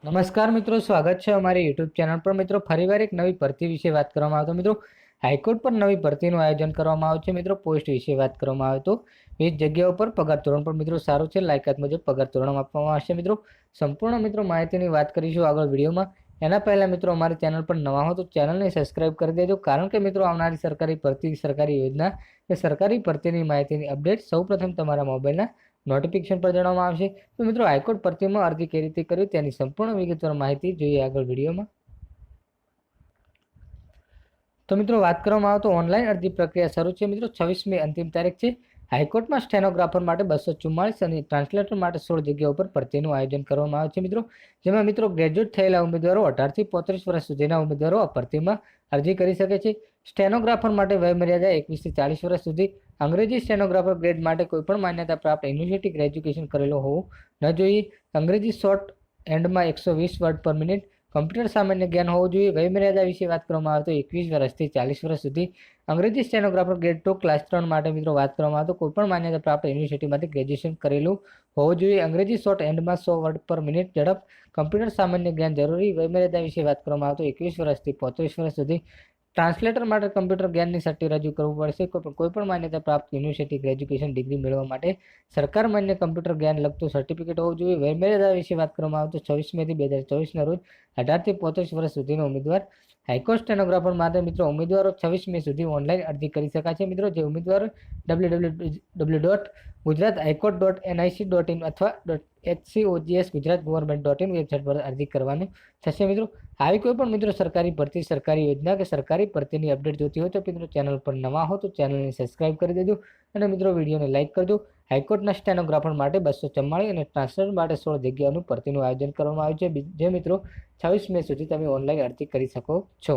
નમસ્કાર મિત્રો, સ્વાગત છે અમારી યુટ્યુબ ચેનલ પર। મિત્રો, ફરીવાર એક નવી ભરતી વિશે વાત કરવામાં આવે તો મિત્રો હાઈકોર્ટ પર નવી ભરતીનું આયોજન કરવામાં આવે છે। મિત્રો, પોસ્ટ વિશે વાત કરવામાં આવે તો 20 જગ્યાઓ પર પગાર ધોરણ પણ મિત્રો સારું છે। લાયકાત મુજબ પગાર ધોરણ આપવામાં આવશે। મિત્રો, સંપૂર્ણ મિત્રો માહિતીની વાત કરીશું આગળ વિડીયોમાં। એના પહેલા મિત્રો અમારી ચેનલ પર નવા હો તો ચેનલને સબસ્ક્રાઇબ કરી દેજો, કારણ કે મિત્રો આવનારી સરકારી ભરતી, સરકારી યોજના કે સરકારી ભરતીની માહિતીની અપડેટ સૌપ્રથમ તમારા મોબાઈલના નોટિફિકેશન પર જણાવવામાં આવશે। તો મિત્રો, હાઈકોર્ટ ભરતીમાં અરજી કેવી રીતે કરવી તેની સંપૂર્ણ વિગતવાર માહિતી જોઈએ આગળ વિડીયોમાં। તો મિત્રો, વાત કરવામાં આવે તો ઓનલાઈન અરજી પ્રક્રિયા શરૂ છે। મિત્રો, 26 મે અંતિમ તારીખ છે। હાઈકોર્ટમાં સ્ટેનોગ્રાફર માટે 244 અને ટ્રાન્સલેટર માટે 16 જગ્યાઓ પર ભરતીનું આયોજન કરવામાં આવે છે। મિત્રો, જેમાં મિત્રો ગ્રેજ્યુએટ થયેલા ઉમેદવારો 18 થી 35 વર્ષ સુધીના ઉમેદવારો આ ભરતીમાં અરજી કરી શકે છે। સ્ટેનોગ્રાફર માટે વયમર્યાદા 21 થી 40 વર્ષ સુધી। અંગ્રેજી સ્ટેનોગ્રાફર ગ્રેડ માટે કોઈપણ માન્યતા પ્રાપ્ત યુનિવર્સિટી ગ્રેજ્યુએશન કરેલો હોવું ન જોઈએ। અંગ્રેજી શોર્ટ એન્ડમાં 120 વર્ડ પર મિનિટ। કમ્પ્યુટર સામાન્ય જ્ઞાન હોવું જોઈએ। વયમર્યાદા વિશે વાત કરવામાં આવે તો 21 વર્ષથી 40 વર્ષ સુધી। અંગ્રેજી સ્ટેનોગ્રાફર ગ્રેડ 2 ક્લાસ 3 માટે મિત્રો વાત કરવામાં આવે તો કોઈપણ માન્યતા પ્રાપ્ત યુનિવર્સિટીમાંથી ગ્રેજ્યુએશન કરેલું હોવું જોઈએ। અંગ્રેજી શોર્ટ એન્ડમાં 100 વર્ડ પર મિનિટ ઝડપ। કમ્પ્યુટર સામાન્ય જ્ઞાન જરૂરી। વયમર્યાદા વિશે વાત કરવામાં આવે તો 21 વર્ષથી 35 વર્ષ સુધી। ટ્રાન્સલેટર માટે કમ્પ્યુટર જ્ઞાનની સર્ટિ રજૂ કરવું પડશે। કોઈપણ માન્યતા પ્રાપ્ત યુનિવર્સિટી ગ્રેજ્યુએશન ડિગ્રી મેળવવા માટે સરકાર માન્ય કમ્પ્યુટર જ્ઞાન લગતું સર્ટિફિકેટ હોવું જોઈએ। વયમર્યાદા વિશે વાત કરવામાં આવે તો 26 મે 2024 રોજ 18 થી 35 વર્ષ સુધીનો ઉમેદવાર હાઈકોર્ટ સ્ટેનોગ્રાફર માટે મિત્રો ઉમેદવારો 26 મે સુધી ઓનલાઈન અરજી કરી શકાય છે। મિત્રો, જે ઉમેદવારો www.gujarathighcourt.nic.in અથવા .hcogs.gujaratgovernment.in વેબસાઇટ પર અરજી કરવાની થશે। મિત્રો, આવી કોઈ પણ મિત્રો સરકારી ભરતી, સરકારી યોજના કે સરકારી ભરતીની અપડેટ જોતી હોય તો મિત્રો ચેનલ પર નવા હો તો ચેનલને સબસ્ક્રાઇબ કરી દેજો અને મિત્રો વિડીયોને લાઇક કરજો। હાઈકોર્ટના સ્ટેનોગ્રાફર માટે 244 અને ટ્રાન્સલેટર માટે 16 જગ્યાઓનું ભરતીનું આયોજન કરવામાં આવ્યું છે, જે મિત્રો 26 મે સુધી તમે ઓનલાઈન અરજી કરી શકો છો।